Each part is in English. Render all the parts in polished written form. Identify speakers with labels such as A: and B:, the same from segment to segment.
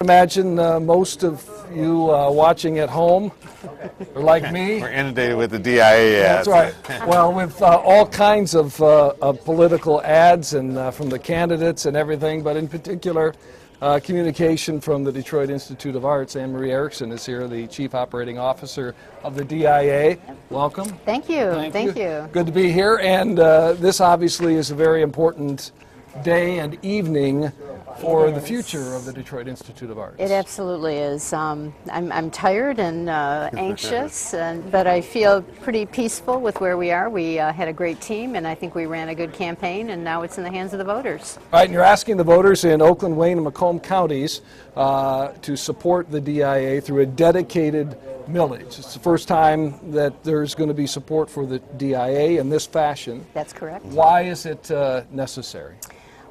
A: Imagine most of you watching at home are like me.
B: We're inundated with the DIA ads.
A: That's right. Well, with all kinds of political ads and from the candidates and everything, but in particular, communication from the Detroit Institute of Arts. Marie Erickson is here, the Chief Operating Officer of the DIA. Welcome.
C: Thank you. Thank you.
A: Good to be here, and this obviously is a very important day and evening for the future of the Detroit Institute of Arts.
C: It absolutely is. I'm tired and anxious, but I feel pretty peaceful with where we are. We had a great team, and I think we ran a good campaign, and now it's in the hands of the voters.
A: Right, and you're asking the voters in Oakland, Wayne, and Macomb counties to support the DIA through a dedicated millage. It's the first time that there's going to be support for the DIA in this fashion.
C: That's correct.
A: Why is it necessary?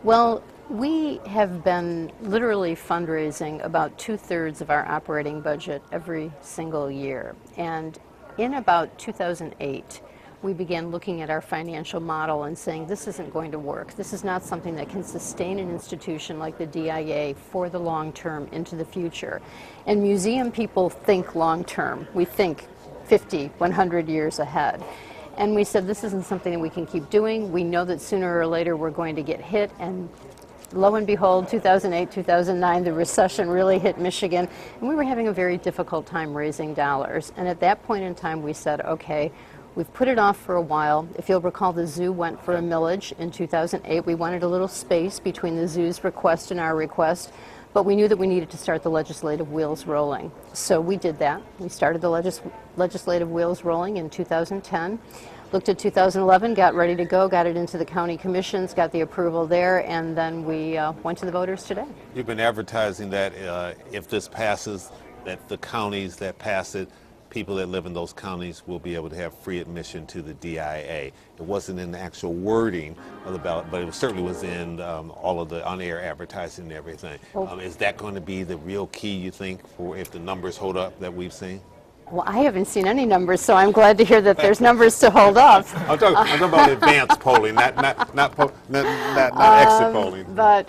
C: Well, we have been literally fundraising about 2/3 of our operating budget every single year. And in about 2008, we began looking at our financial model and saying, this isn't going to work. This is not something that can sustain an institution like the DIA for the long term into the future. And museum people think long term. We think 50, 100 years ahead. And we said, this isn't something that we can keep doing. We know that sooner or later we're going to get hit, and lo and behold, 2008, 2009, the recession really hit Michigan, and we were having a very difficult time raising dollars. And at that point in time, we said, okay, we've put it off for a while. If you'll recall, the zoo went for a millage in 2008. We wanted a little space between the zoo's request and our request, but we knew that we needed to start the legislative wheels rolling. So we did that. We started the legislative wheels rolling in 2010. Looked at 2011, got ready to go, got it into the county commissions, got the approval there, and then we went to the voters today.
B: You've been advertising that if this passes, that the counties that pass it, people that live in those counties will be able to have free admission to the DIA. It wasn't in the actual wording of the ballot, but it certainly was in all of the on-air advertising and everything. Is that going to be the real key, you think, for if the numbers hold up that we've seen?
C: Well, I haven't seen any numbers, so I'm glad to hear that there's numbers to hold up.
B: I'm talking about advanced polling, not exit polling.
C: But,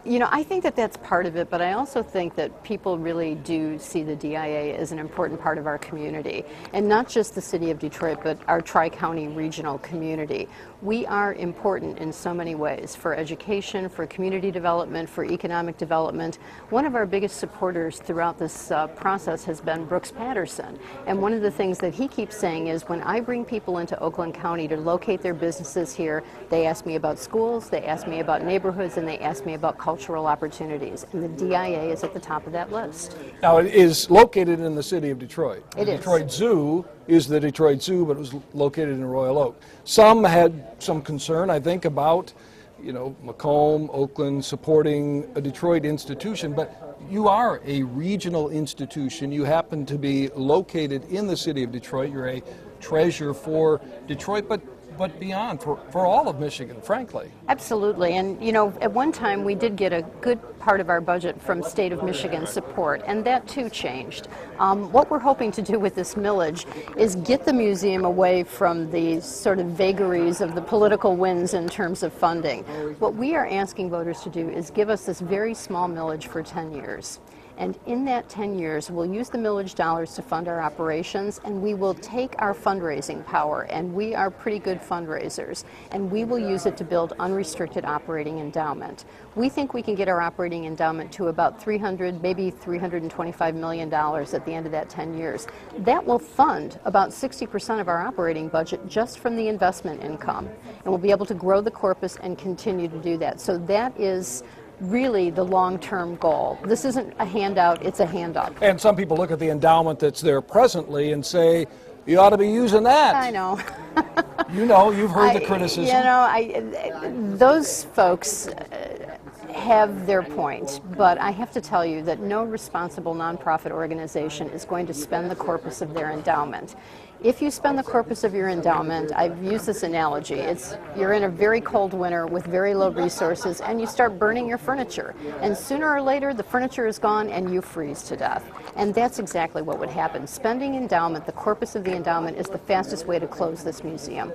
C: you know, I think that that's part of it, but I also think that people really do see the DIA as an important part of our community, and not just the city of Detroit, but our tri-county regional community. We are important in so many ways, for education, for community development, for economic development. One of our biggest supporters throughout this process has been Brooks Patterson. And one of the things that he keeps saying is, when I bring people into Oakland County to locate their businesses here, they ask me about schools, they ask me about neighborhoods, and they ask me about cultural opportunities. And the DIA is at the top of that list.
A: Now, it is located in the city of Detroit.
C: It is.
A: Detroit Zoo is the Detroit Zoo, but it was located in Royal Oak. Some had some concern, I think, about, you know, Macomb, Oakland supporting a Detroit institution, but you are a regional institution. You happen to be located in the city of Detroit. You're a treasure for Detroit, but beyond, for all of Michigan, frankly.
C: Absolutely. And, you know, at one time we did get a good part of our budget from state of Michigan support, and that too changed. What we're hoping to do with this millage is get the museum away from the sort of vagaries of the political winds in terms of funding. What we are asking voters to do is give us this very small millage for 10 years. And in that 10 years, we'll use the millage dollars to fund our operations, and we will take our fundraising power, and we are pretty good fundraisers, and we will use it to build unrestricted operating endowment. We think we can get our operating endowment to about $300, maybe $325 million at the end of that 10 years. That will fund about 60% of our operating budget just from the investment income, and we'll be able to grow the corpus and continue to do that. So that is really the long-term goal. This isn't a handout, it's a hand-up.
A: And some people look at the endowment that's there presently and say, you ought to be using that.
C: I know.
A: You know, you've heard the criticism.
C: You know, those folks have their point, but I have to tell you that no responsible nonprofit organization is going to spend the corpus of their endowment. If you spend the corpus of your endowment, I've used this analogy, you're in a very cold winter with very low resources, and you start burning your furniture, and sooner or later the furniture is gone and you freeze to death. And that's exactly what would happen. Spending endowment, the corpus of the endowment, is the fastest way to close this museum.